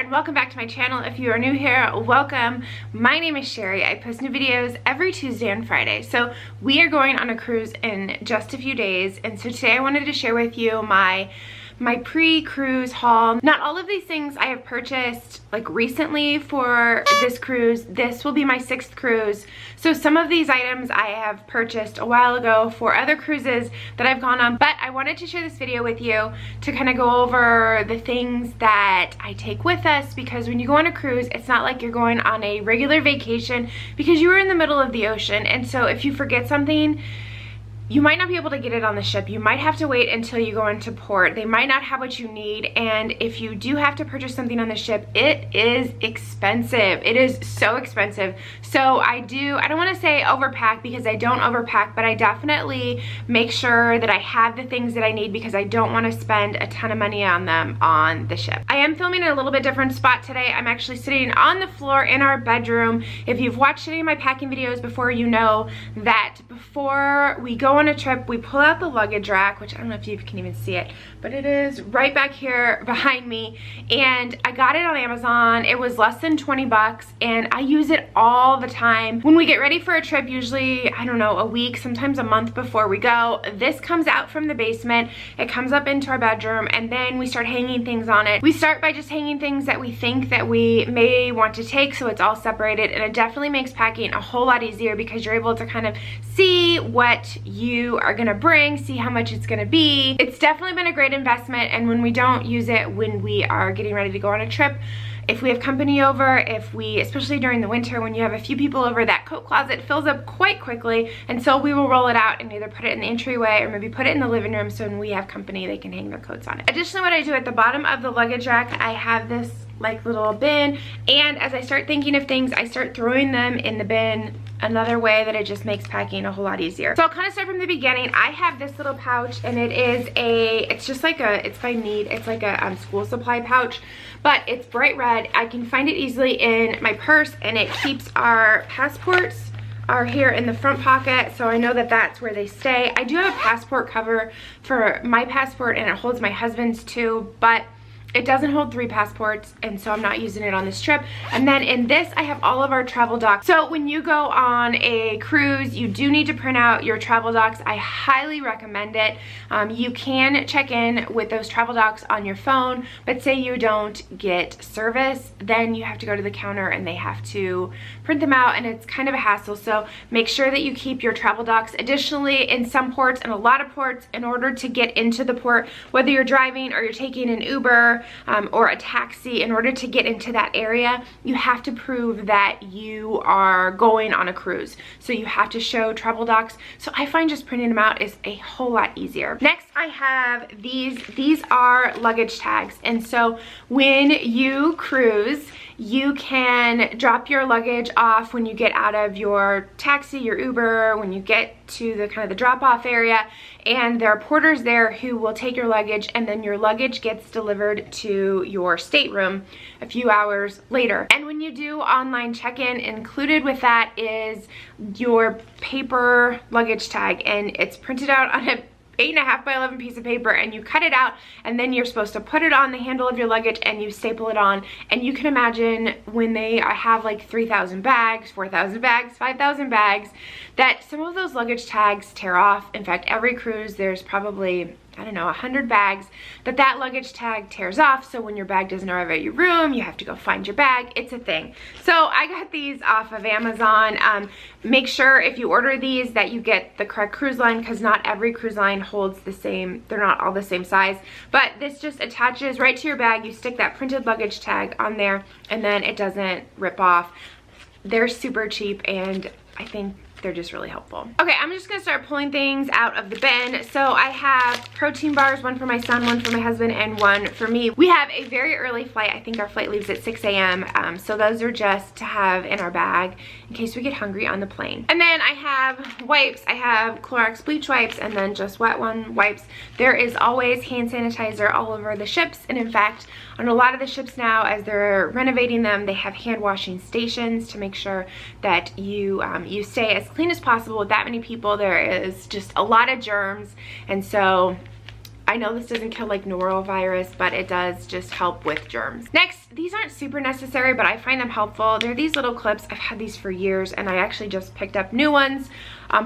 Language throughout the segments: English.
and welcome back to my channel. If you are new here, welcome. My name is Cheri. I post new videos every Tuesday and Friday. So we are going on a cruise in just a few days, and so today I wanted to share with you my pre-cruise haul. Not all of these things I have purchased like recently for this cruise. This will be my 6th cruise. So some of these items I have purchased a while ago for other cruises that I've gone on, but I wanted to share this video with you to kind of go over the things that I take with us, because when you go on a cruise, it's not like you're going on a regular vacation because you are in the middle of the ocean. And so if you forget something, you might not be able to get it on the ship. You might have to wait until you go into port. They might not have what you need, and if you do have to purchase something on the ship, it is expensive. It is so expensive. So I don't want to say overpack, because I don't overpack, but I definitely make sure that I have the things that I need, because I don't want to spend a ton of money on them on the ship. I am filming in a little bit different spot today. I'm actually sitting on the floor in our bedroom. If you've watched any of my packing videos before, you know that before we go on a trip, we pull out the luggage rack, which I don't know if you can even see it, but it is right back here behind me, and I got it on Amazon. It was less than 20 bucks, and I use it all the time. When we get ready for a trip, usually, I don't know, a week, sometimes a month before we go, this comes out from the basement. It comes up into our bedroom, and then we start hanging things on it. We start by just hanging things that we think that we may want to take, so it's all separated, and it definitely makes packing a whole lot easier, because you're able to kind of see what you are gonna bring, see how much it's gonna be. It's definitely been a great investment, and when we don't use it when we are getting ready to go on a trip, if we have company over, especially during the winter when you have a few people over, that coat closet fills up quite quickly, and so we will roll it out and either put it in the entryway or maybe put it in the living room, so when we have company they can hang their coats on it. Additionally, what I do at the bottom of the luggage rack, I have this like little bin, and as I start thinking of things, I start throwing them in the bin. Another way that it just makes packing a whole lot easier. So I'll kind of start from the beginning. I have this little pouch, and it's just like it's by Need. It's like a school supply pouch, but it's bright red. I can find it easily in my purse, and it keeps our passports are here in the front pocket, so I know that that's where they stay. I do have a passport cover for my passport, and it holds my husband's too, but it doesn't hold 3 passports, and so I'm not using it on this trip. And then in this, I have all of our travel docs. So when you go on a cruise, you do need to print out your travel docs. I highly recommend it. You can check in with those travel docs on your phone, but say you don't get service, then you have to go to the counter and they have to print them out, and it's kind of a hassle. So make sure that you keep your travel docs. Additionally, in some ports and a lot of ports, in order to get into the port, whether you're driving or you're taking an Uber, or a taxi, in order to get into that area, you have to prove that you are going on a cruise. So you have to show travel docs. So I find just printing them out is a whole lot easier. Next, I have these. These are luggage tags. And so when you cruise, you can drop your luggage off when you get out of your taxi, your Uber, when you get to the kind of the drop-off area, and there are porters there who will take your luggage, and then your luggage gets delivered to your stateroom a few hours later. And when you do online check-in, included with that is your paper luggage tag, and it's printed out on a 8.5 by 11 piece of paper, and you cut it out, and then you're supposed to put it on the handle of your luggage and you staple it on. And you can imagine when they have like 3,000 bags, 4,000 bags, 5,000 bags, that some of those luggage tags tear off. In fact, every cruise there's probably, I don't know, 100 bags that luggage tag tears off. So when your bag doesn't arrive at your room, you have to go find your bag. It's a thing. So I got these off of Amazon. Make sure if you order these that you get the correct cruise line, because not every cruise line holds the same, they're not all the same size. But this just attaches right to your bag. You stick that printed luggage tag on there, and then it doesn't rip off. They're super cheap, and I think they're just really helpful. Okay, I'm just gonna start pulling things out of the bin. So I have protein bars, one for my son, one for my husband, and one for me. We have a very early flight. I think our flight leaves at 6 a.m. So those are just to have in our bag in case we get hungry on the plane. And then I have wipes. I have Clorox bleach wipes, and then just wet one wipes. There is always hand sanitizer all over the ships, and in fact, on a lot of the ships now, as they're renovating them, they have hand washing stations to make sure that you stay as clean as possible. With that many people, there is just a lot of germs, and so I know this doesn't kill like norovirus, but it does just help with germs. Next, these aren't super necessary, but I find them helpful. They're these little clips. I've had these for years, and I actually just picked up new ones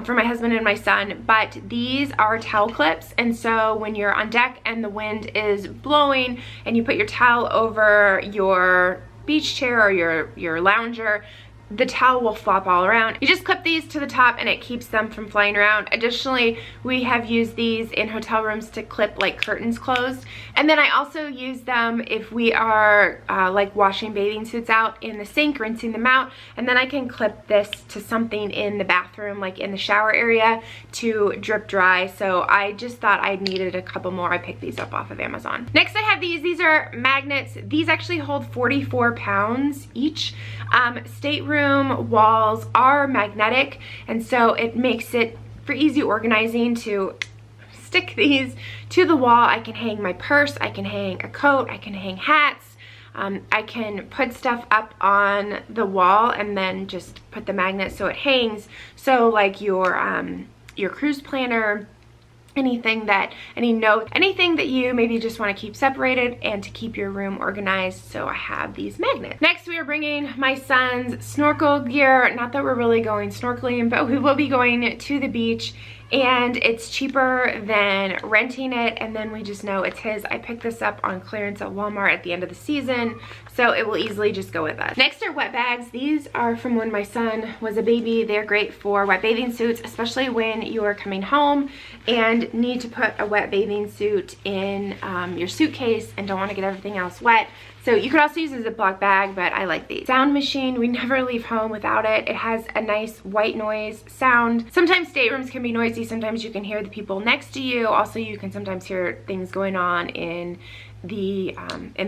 for my husband and my son, but these are towel clips, and so when you're on deck and the wind is blowing and you put your towel over your beach chair or your lounger, the towel will flop all around. You just clip these to the top and it keeps them from flying around. Additionally, we have used these in hotel rooms to clip like curtains closed. And then I also use them if we are like washing bathing suits out in the sink, rinsing them out. And then I can clip this to something in the bathroom, like in the shower area, to drip dry. So I just thought I needed a couple more. I picked these up off of Amazon. Next I have these. These are magnets. These actually hold 44 pounds each. Stateroom walls are magnetic, and so it makes it for easy organizing to stick these to the wall. I can hang my purse, I can hang a coat, I can hang hats, I can put stuff up on the wall and then just put the magnet so it hangs. So like your cruise planner, anything that you maybe just want to keep separated and to keep your room organized. So I have these magnets. Next, we are bringing my son's snorkel gear. Not that we're really going snorkeling, but we will be going to the beach, and it's cheaper than renting it, and then we just know it's his. I picked this up on clearance at Walmart at the end of the season, so it will easily just go with us. Next are wet bags. These are from when my son was a baby. They're great for wet bathing suits, especially when you are coming home and need to put a wet bathing suit in your suitcase and don't want to get everything else wet. So you could also use a Ziploc bag, but I like these. Sound machine, we never leave home without it. It has a nice white noise sound. Sometimes staterooms can be noisy. Sometimes you can hear the people next to you. Also, you can sometimes hear things going on in the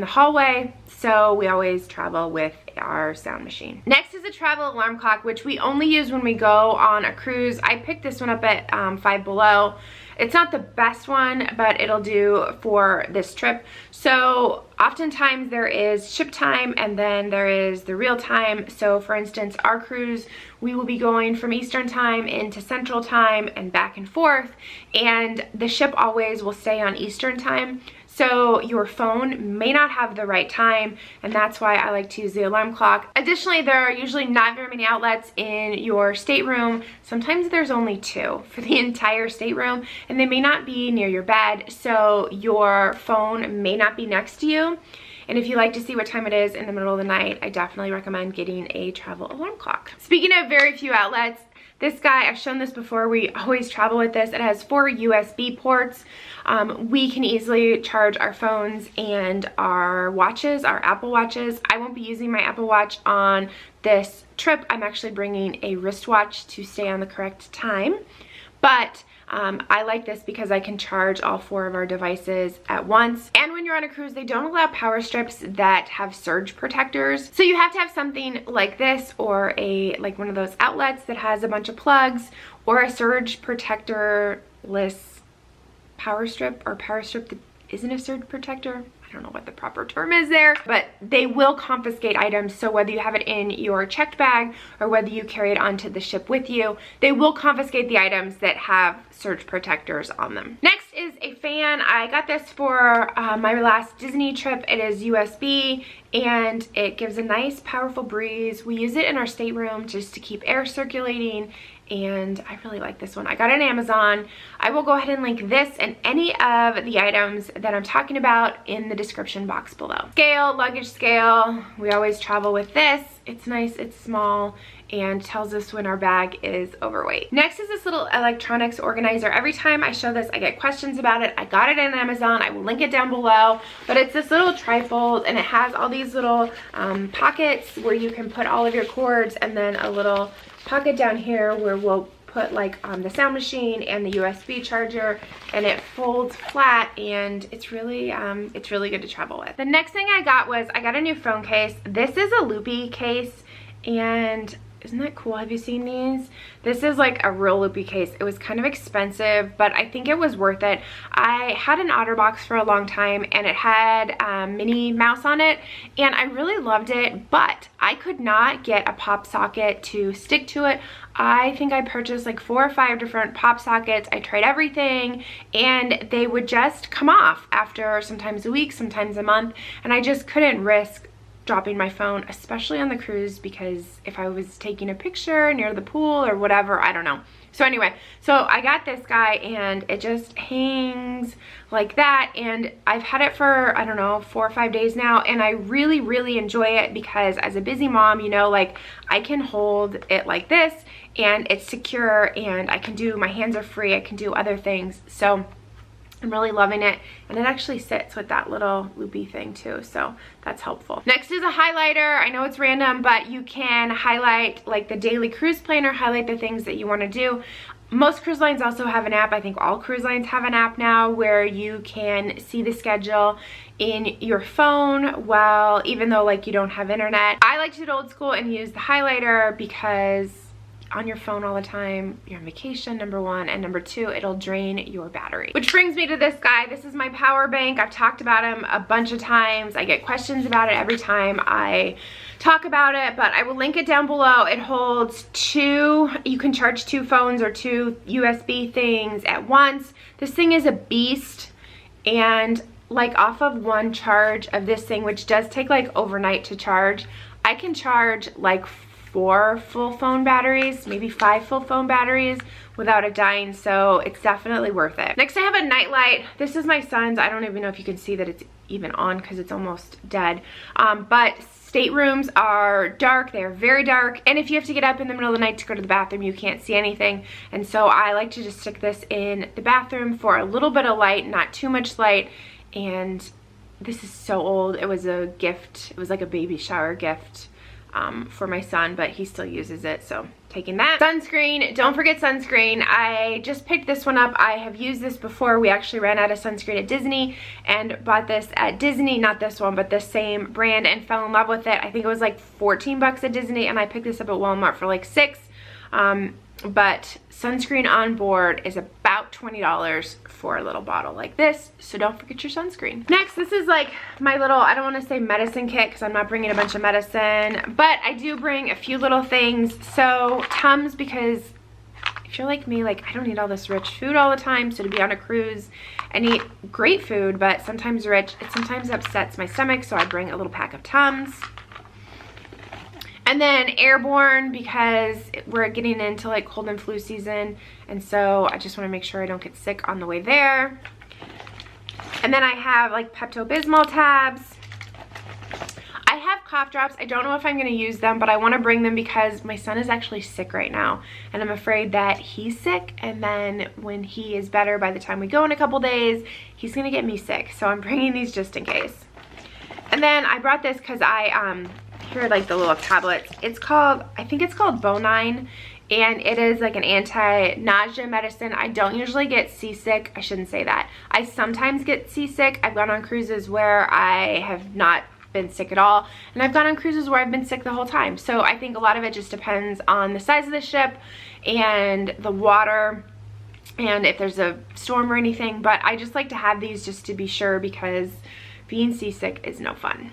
hallway. So we always travel with our sound machine. Next is a travel alarm clock, which we only use when we go on a cruise. I picked this one up at Five Below. It's not the best one, but it'll do for this trip. So oftentimes there is ship time and then there is the real time. So for instance, our cruise, we will be going from Eastern time into Central time and back and forth, and the ship always will stay on Eastern time. So your phone may not have the right time, and that's why I like to use the alarm clock. Additionally, there are usually not very many outlets in your stateroom. Sometimes there's only 2 for the entire stateroom, and they may not be near your bed, so your phone may not be next to you. And if you like to see what time it is in the middle of the night, I definitely recommend getting a travel alarm clock. Speaking of very few outlets, this guy, I've shown this before, we always travel with this. It has 4 USB ports. We can easily charge our phones and our watches, our Apple Watches. I won't be using my Apple Watch on this trip. I'm actually bringing a wristwatch to stay on the correct time. But I like this because I can charge all 4 of our devices at once. And when you're on a cruise, they don't allow power strips that have surge protectors. So you have to have something like this, or like one of those outlets that has a bunch of plugs, or a surge protector-less power strip, or power strip that isn't a surge protector. I don't know what the proper term is there, but they will confiscate items. So whether you have it in your checked bag or whether you carry it onto the ship with you, they will confiscate the items that have surge protectors on them. Next is a fan. I got this for my last Disney trip. It is USB and it gives a nice powerful breeze. We use it in our stateroom just to keep air circulating, and I really like this one. I got it on Amazon. I will go ahead and link this and any of the items that I'm talking about in the description box below. Scale, luggage scale. We always travel with this. It's nice, it's small, and tells us when our bag is overweight. Next is this little electronics organizer. Every time I show this, I get questions about it. I got it on Amazon. I will link it down below, but it's this little trifold, and it has all these little pockets where you can put all of your cords, and then a little pocket down here where we'll put like the sound machine and the USB charger, and it folds flat, and it's really good to travel with. The next thing I got was I got a new phone case. This is a loopy case, and Isn't that cool? Have you seen these? This is like a real loopy case. It was kind of expensive, but I think it was worth it. I had an OtterBox for a long time and it had Minnie Mouse on it and I really loved it, but I could not get a pop socket to stick to it. I think I purchased like 4 or 5 different pop sockets. I tried everything and they would just come off after sometimes a week, sometimes a month, and I just couldn't risk dropping my phone, especially on the cruise, because if I was taking a picture near the pool or whatever, I don't know. So anyway, so I got this guy and it just hangs like that, and I've had it for, I don't know, 4 or 5 days now, and I really, really enjoy it because as a busy mom, you know, like I can hold it like this and it's secure and I can do, my hands are free, I can do other things. So I'm really loving it, and it actually sits with that little loopy thing too, so that's helpful. Next is a highlighter. I know it's random, but you can highlight like the daily cruise planner, highlight the things that you want to do. Most cruise lines also have an app. I think all cruise lines have an app now where you can see the schedule in your phone, well, even though like you don't have internet. I like to do it old school and use the highlighter because on your phone all the time, you're on vacation, number one, and number two, it'll drain your battery. Which brings me to this guy. This is my power bank. I've talked about him a bunch of times. I get questions about it every time I talk about it, but I will link it down below. It holds 2, you can charge 2 phones or 2 USB things at once. This thing is a beast, and like off of one charge of this thing, which does take like overnight to charge, I can charge like 4 full phone batteries, maybe 5 full phone batteries without it dying, so it's definitely worth it. Next I have a nightlight. This is my son's. I don't even know if you can see that it's even on because it's almost dead. But staterooms are dark, they are very dark, and if you have to get up in the middle of the night to go to the bathroom, you can't see anything, and so I like to just stick this in the bathroom for a little bit of light, not too much light. And this is so old. It was a gift. It was like a baby shower gift for my son, but he still uses it, so taking that. Sunscreen, don't forget sunscreen. I just picked this one up. I have used this before. We actually ran out of sunscreen at Disney and bought this at Disney, not this one, but the same brand, and fell in love with it. I think it was like 14 bucks at Disney, and I picked this up at Walmart for like 6. But sunscreen on board is about $20 for a little bottle like this, so don't forget your sunscreen. Next, this is like my little, I don't want to say medicine kit because I'm not bringing a bunch of medicine, but I do bring a few little things. So Tums, because if you're like me, like I don't eat all this rich food all the time, so to be on a cruise and eat great food but sometimes rich, it sometimes upsets my stomach, so I bring a little pack of Tums. And then Airborne, because we're getting into like cold and flu season, and so I just want to make sure I don't get sick on the way there. And then I have like Pepto-Bismol tabs. I have cough drops. I don't know if I'm going to use them, but I want to bring them because my son is actually sick right now, and I'm afraid that he's sick, and then when he is better, by the time we go in a couple days, he's going to get me sick. So I'm bringing these just in case. And then I brought this because here are like the little tablets. It's called, I think it's called Bonine, and it is like an anti-nausea medicine. I don't usually get seasick. I shouldn't say that. I sometimes get seasick. I've gone on cruises where I have not been sick at all, and I've gone on cruises where I've been sick the whole time. So I think a lot of it just depends on the size of the ship and the water and if there's a storm or anything, but I just like to have these just to be sure because being seasick is no fun.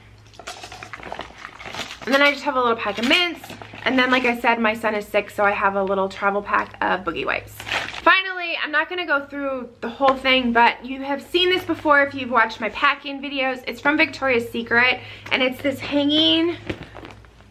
And then I just have a little pack of mints. And then, like I said, my son is sick, so I have a little travel pack of boogie wipes. Finally, I'm not going to go through the whole thing, but you have seen this before if you've watched my packing videos. It's from Victoria's Secret, and it's this hanging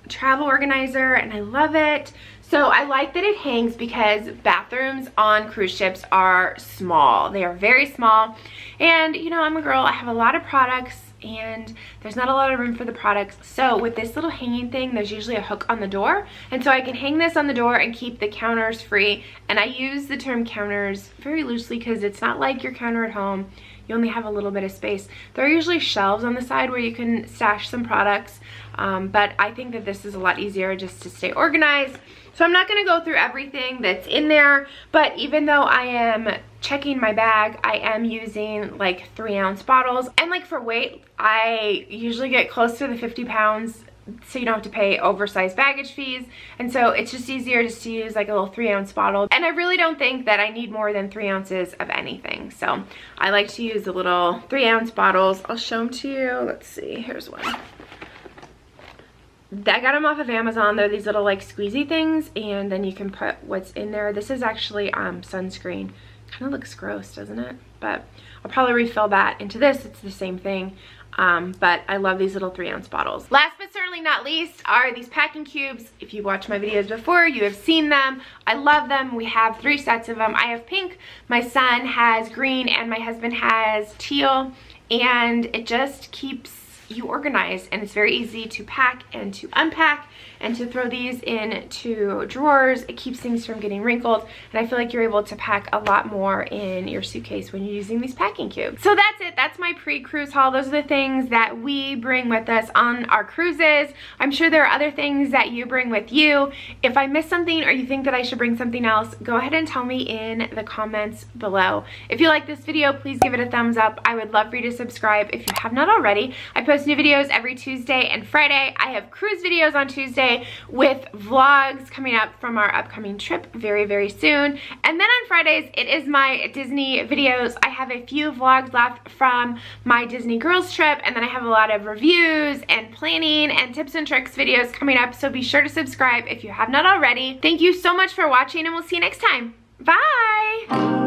travel organizer, and I love it. So I like that it hangs because bathrooms on cruise ships are small. They are very small. And, you know, I'm a girl. I have a lot of products, and there's not a lot of room for the products. So with this little hanging thing, there's usually a hook on the door, and so I can hang this on the door and keep the counters free. And I use the term counters very loosely because it's not like your counter at home. You only have a little bit of space. There are usually shelves on the side where you can stash some products, but I think that this is a lot easier just to stay organized. So I'm not going to go through everything that's in there, but even though I am checking my bag, I am using like 3-ounce bottles. And like for weight, I usually get close to the 50 pounds so you don't have to pay oversized baggage fees. And so it's just easier just to use like a little 3-ounce bottle. And I really don't think that I need more than 3 ounces of anything. So I like to use the little 3-ounce bottles. I'll show them to you. Let's see, here's one. I got them off of Amazon. They're these little like squeezy things, and then you can put what's in there. This is actually sunscreen. Kind of looks gross, doesn't it? But I'll probably refill that into this. It's the same thing. But I love these little 3-ounce bottles. Last but certainly not least are these packing cubes. If you've watched my videos before, you have seen them. I love them. We have 3 sets of them. I have pink, my son has green, and my husband has teal. And it just keeps you organized, and it's very easy to pack and to unpack and to throw these into drawers. It keeps things from getting wrinkled, and I feel like you're able to pack a lot more in your suitcase when you're using these packing cubes. So that's it. That's my pre-cruise haul. Those are the things that we bring with us on our cruises. I'm sure there are other things that you bring with you. If I missed something or you think that I should bring something else, go ahead and tell me in the comments below. If you like this video, please give it a thumbs up. I would love for you to subscribe if you have not already. I post new videos every Tuesday and Friday. I have cruise videos on Tuesday with vlogs coming up from our upcoming trip very, very soon. And then on Fridays, it is my Disney videos. I have a few vlogs left from my Disney girls trip, and then I have a lot of reviews and planning and tips and tricks videos coming up, so be sure to subscribe if you have not already. Thank you so much for watching, and we'll see you next time. Bye!